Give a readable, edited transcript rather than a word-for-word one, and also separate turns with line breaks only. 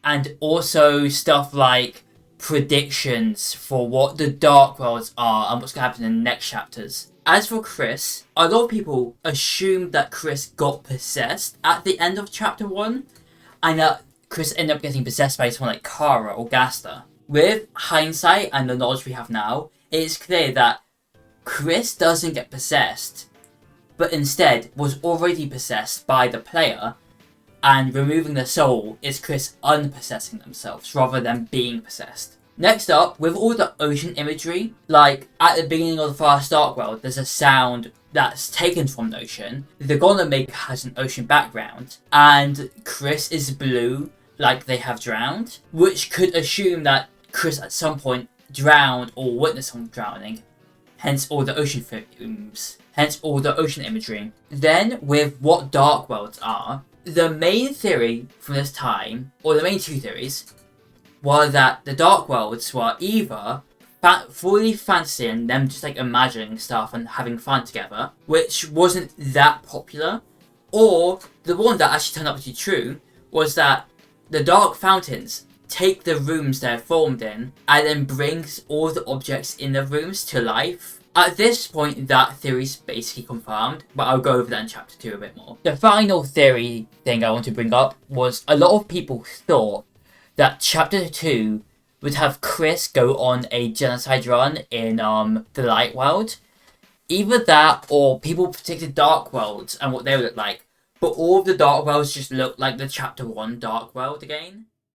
and also stuff like predictions for what the Dark Worlds are and what's going to happen in the next chapters. As for Chris, a lot of people assumed that Chris got possessed at the end of chapter 1, and that Chris ended up getting possessed by someone like Kara or Gaster. With hindsight and the knowledge we have now, it is clear that Chris doesn't get possessed, but instead was already possessed by the player, and removing the soul is Chris unpossessing themselves rather than being possessed. Next up, with all the ocean imagery, like at the beginning of the first Dark World, there's a sound that's taken from the ocean. The Golem Maker has an ocean background, and Chris is blue, like they have drowned, which could assume that Chris at some point drowned or witnessed someone drowning, hence all the ocean films, hence all the ocean imagery. Then, with what Dark Worlds are, the main theory from this time, or the main two theories, were that the Dark Worlds were either fully fantasy and them just like imagining stuff and having fun together, which wasn't that popular, or the one that actually turned out to be true was that the Dark Fountains take the rooms they're formed in and then brings all the objects in the rooms to life. At this point, that theory's basically confirmed, but I'll go over that in chapter 2 a bit more. The final theory thing I want to bring up was a lot of people thought that chapter 2 would have Chris go on a genocide run in the Light World. Either that, or people predicted Dark Worlds and what they would look like, but all of the Dark Worlds just look like the chapter 1 Dark World again.